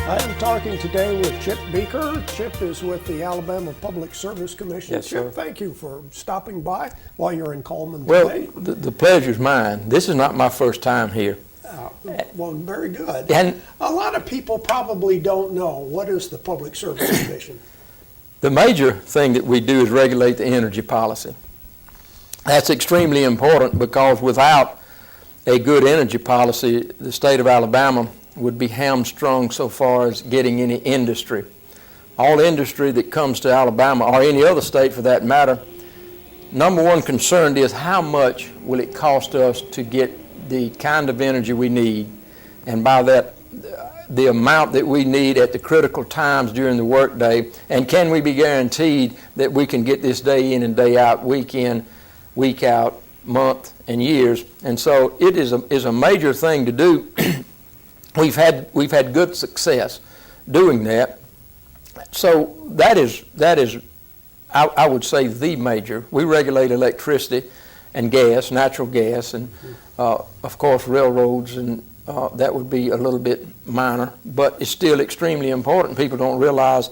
I am talking today with Chip Beeker. Chip is with the Alabama Public Service Commission. Yes, Chip, sir. Thank you for stopping by while you're in Cullman Well, today. the pleasure's mine. This is not my first time here. Well, very good. And a lot of people probably don't know, what is the Public Service Commission? the major thing that we do is regulate the energy policy. That's extremely important because without a good energy policy, the state of Alabama would be hamstrung so far as getting any industry. All industry that comes to Alabama, or any other state for that matter, number one concern is how much will it cost us to get the kind of energy we need, and by that, the amount that we need at the critical times during the workday, and can we be guaranteed that we can get this day in and day out, week in, week out, month and years. And so it is a major thing to do. We've had good success doing that. So that is I would say the major. We regulate electricity and gas, natural gas, and of course railroads, and that would be a little bit minor, but it's still extremely important. People don't realize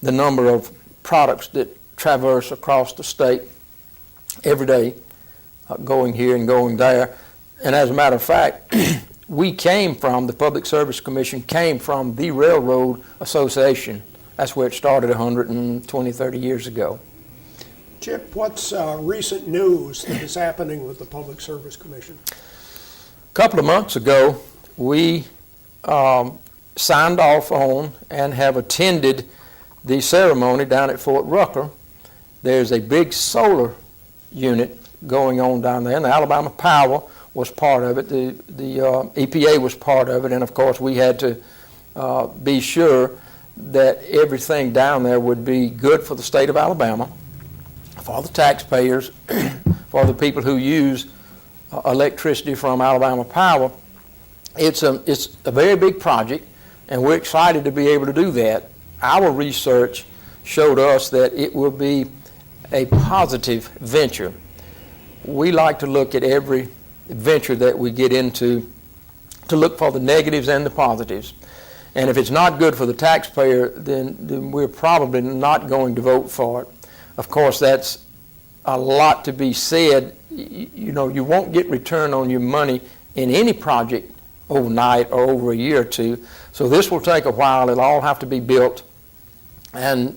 the number of products that traverse across the state every day, going here and going there. And as a matter of fact, the Public Service Commission came from the Railroad Association. That's where it started 120, 30 years ago. Chip, what's recent news that is happening with the Public Service Commission? A couple of months ago, we signed off on and have attended the ceremony down at Fort Rucker. There's a big solar unit going on down there, and the Alabama Power was part of it. The EPA was part of it, and of course we had to be sure that everything down there would be good for the state of Alabama, for the taxpayers, for the people who use electricity from Alabama Power. It's a very big project, and we're excited to be able to do that. Our research showed us that it will be a positive venture. We like to look at every venture that we get into to look for the negatives and the positives. And if it's not good for the taxpayer, then we're probably not going to vote for it. Of course, that's a lot to be said. You know, you won't get return on your money in any project overnight or over a year or two. So this will take a while. It'll all have to be built, and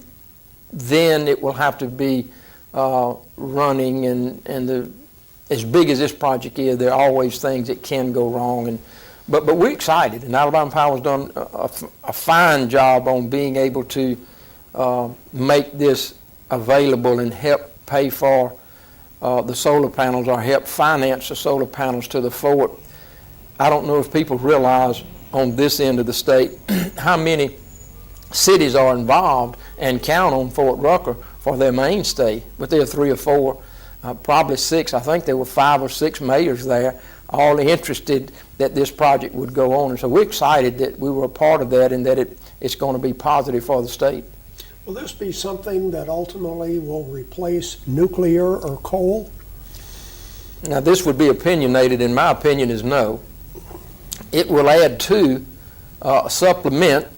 then it will have to be running, and as big as this project is, there are always things that can go wrong. But we're excited, and Alabama Power has done a fine job on being able to make this available and help pay for the solar panels, or help finance the solar panels to the fort. I don't know if people realize on this end of the state how many cities are involved and count on Fort Rucker for their mainstay, but there are 3 or 4, probably 6. I think there were 5 or 6 mayors there, all interested that this project would go on. And so we're excited that we were a part of that, and that it's going to be positive for the state. Will this be something that ultimately will replace nuclear or coal? Now, this would be opinionated, and my opinion is no. It will add to, supplement,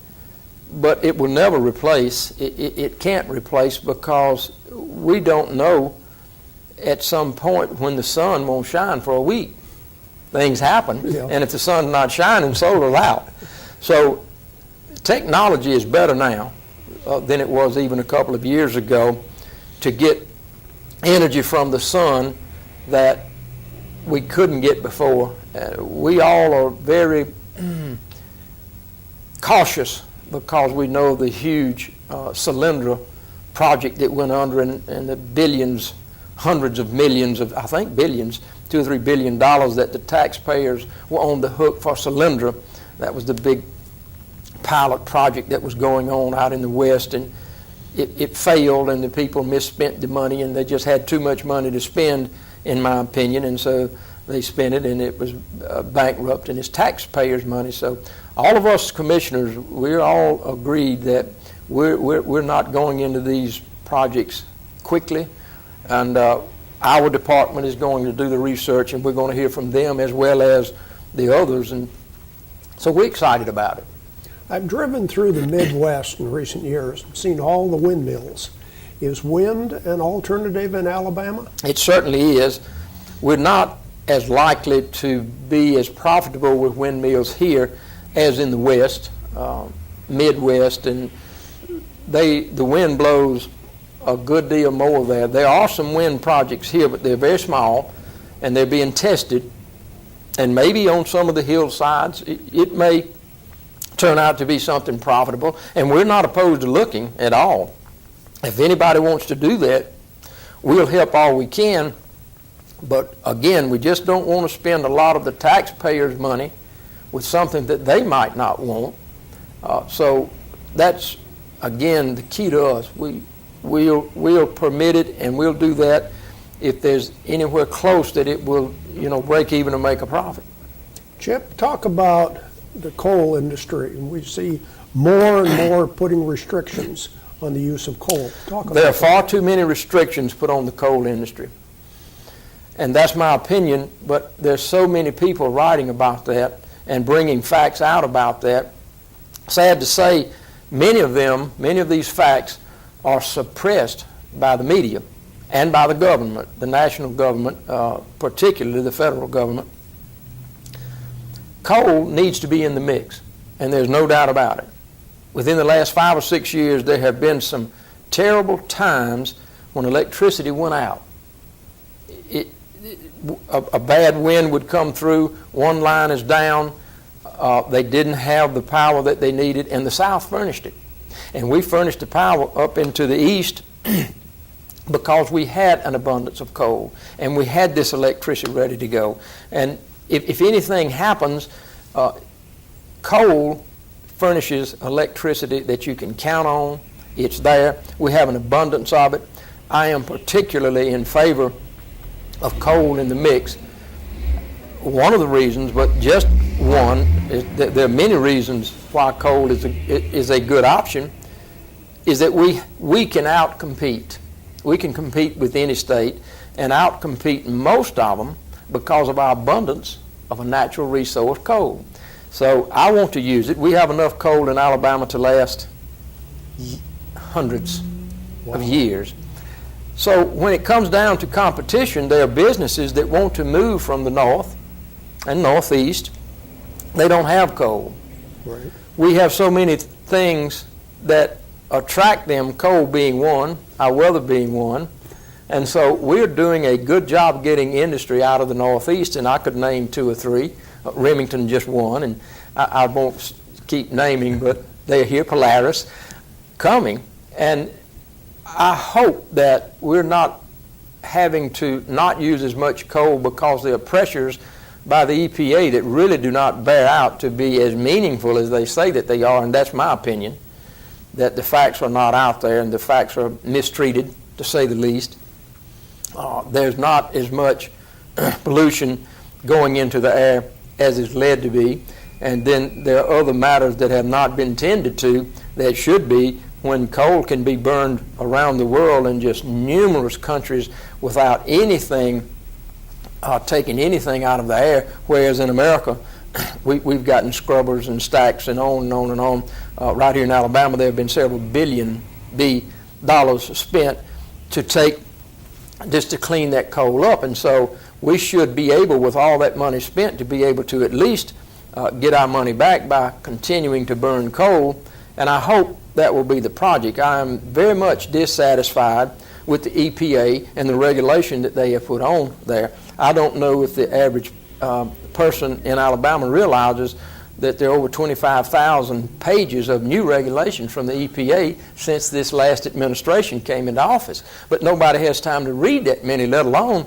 but it will never replace. It can't replace, because we don't know at some point when the sun won't shine for a week. Things happen, yeah. And if the sun's not shining, solar's out. So technology is better now than it was even a couple of years ago to get energy from the sun that we couldn't get before. We all are very cautious, because we know the huge Solyndra project that went under, and the billions, hundreds of millions of, I think billions, $2 or $3 billion that the taxpayers were on the hook for Solyndra. That was the big pilot project that was going on out in the West, and it failed, and the people misspent the money, and they just had too much money to spend, in my opinion, and so they spent it, and it was bankrupt, and it's taxpayers' money. So all of us commissioners, we're all agreed that we're not going into these projects quickly, and our department is going to do the research, and we're going to hear from them as well as the others, and so we're excited about it. I've driven through the Midwest in recent years and seen all the windmills. Is wind an alternative in Alabama? It certainly is. We're not as likely to be as profitable with windmills here as in the West, Midwest, and the wind blows a good deal more there. There are some wind projects here, but they're very small, and they're being tested. And maybe on some of the hillsides, it may turn out to be something profitable, and we're not opposed to looking at all. If anybody wants to do that, we'll help all we can. But again, we just don't want to spend a lot of the taxpayers' money with something that they might not want. So that's, again, the key to us. We'll permit it, and we'll do that if there's anywhere close that it will, break even or make a profit. Chip, talk about the coal industry. And we see more and more putting restrictions on the use of coal. Talk about There are that. far too many restrictions put on the coal industry. And that's my opinion, but there's so many people writing about that and bringing facts out about that. Sad to say, many of these facts are suppressed by the media and by the government, the national government, particularly the federal government. Coal needs to be in the mix, and there's no doubt about it. Within the last 5 or 6 years, there have been some terrible times when electricity went out. A bad wind would come through, one line is down, they didn't have the power that they needed, and the South furnished it. And we furnished the power up into the East because we had an abundance of coal, and we had this electricity ready to go. And if anything happens, coal furnishes electricity that you can count on. It's there. We have an abundance of it. I am particularly in favor of coal in the mix. One of the reasons, but just one, is that there are many reasons why coal is a good option, is that we can outcompete. We can compete with any state and outcompete most of them because of our abundance of a natural resource, coal. So I want to use it. We have enough coal in Alabama to last hundreds of years. So when it comes down to competition, there are businesses that want to move from the north and northeast. They don't have coal. Right. We have so many things that attract them, coal being one, our weather being one. And so we're doing a good job getting industry out of the northeast, and I could name 2 or 3. Remington just one, and I won't keep naming, but they're here, Polaris, coming. And I hope that we're not having to not use as much coal because there are pressures by the EPA that really do not bear out to be as meaningful as they say that they are, and that's my opinion, that the facts are not out there and the facts are mistreated, to say the least. There's not as much pollution going into the air as is led to be, and then there are other matters that have not been tended to that should be, when coal can be burned around the world in just numerous countries without anything, taking anything out of the air, whereas in America, we've gotten scrubbers and stacks and on and on and on. Right here in Alabama, there have been several billion dollars spent just to clean that coal up. And so we should be able, with all that money spent, to be able to at least get our money back by continuing to burn coal. And I hope that will be the project. I am very much dissatisfied with the EPA and the regulation that they have put on there. I don't know if the average person in Alabama realizes that there are over 25,000 pages of new regulations from the EPA since this last administration came into office. But nobody has time to read that many, let alone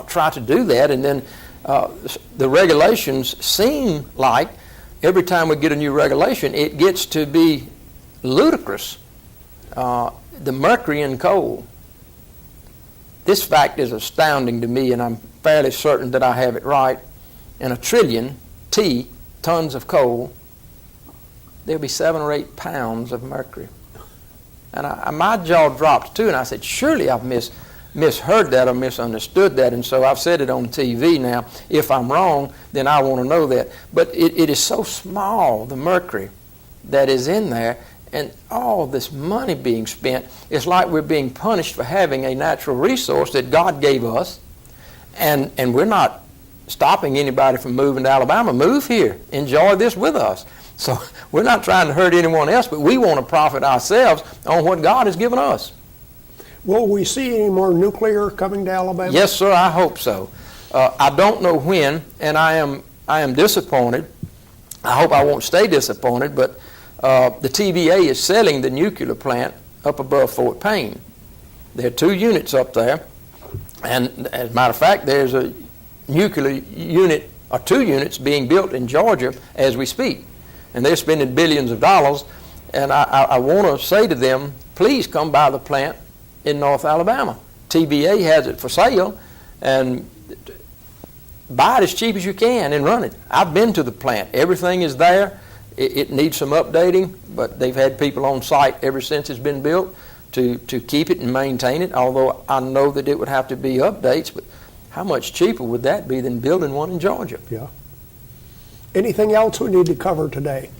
try to do that. And then the regulations seem like every time we get a new regulation, it gets to be ludicrous. The mercury in coal. This fact is astounding to me, and I'm fairly certain that I have it right. In a trillion tons of coal, there'll be 7 or 8 pounds of mercury. And my jaw dropped too, and I said, surely I've misheard that or misunderstood that, and so I've said it on TV now. If I'm wrong, then I want to know that. But it is so small, the mercury, that is in there, and all this money being spent. It's like we're being punished for having a natural resource that God gave us, and we're not stopping anybody from moving to Alabama. Move here. Enjoy this with us. So we're not trying to hurt anyone else, but we want to profit ourselves on what God has given us. Will we see any more nuclear coming to Alabama? Yes, sir, I hope so. I don't know when, and I am disappointed. I hope I won't stay disappointed, but the TVA is selling the nuclear plant up above Fort Payne. There are 2 units up there, and as a matter of fact, there's a nuclear unit or 2 units being built in Georgia as we speak, and they're spending billions of dollars. And I want to say to them, please come by the plant in North Alabama. TVA has it for sale, and buy it as cheap as you can and run it. I've been to the plant. Everything is there. It needs some updating, but they've had people on site ever since it's been built to keep it and maintain it, although I know that it would have to be updates. But how much cheaper would that be than building one in Georgia? Yeah. Anything else we need to cover today?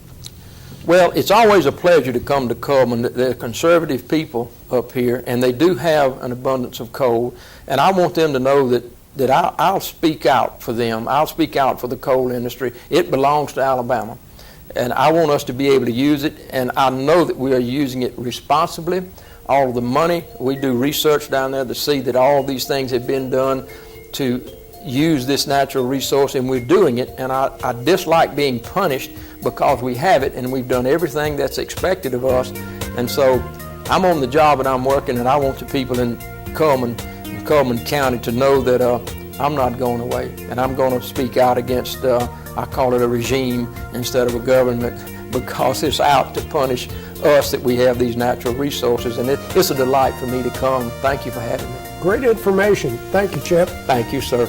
Well, it's always a pleasure to come to Cullman. They're conservative people up here, and they do have an abundance of coal. And I want them to know that I'll speak out for them. I'll speak out for the coal industry. It belongs to Alabama. And I want us to be able to use it, and I know that we are using it responsibly. All of the money, we do research down there to see that all these things have been done to use this natural resource, and we're doing it. And I dislike being punished because we have it and we've done everything that's expected of us. And so I'm on the job and I'm working, and I want the people in Cullman County to know that I'm not going away, and I'm going to speak out against, I call it a regime instead of a government, because it's out to punish us that we have these natural resources. And it's a delight for me to come. Thank you for having me. Great information. Thank you, Chip. Thank you, sir.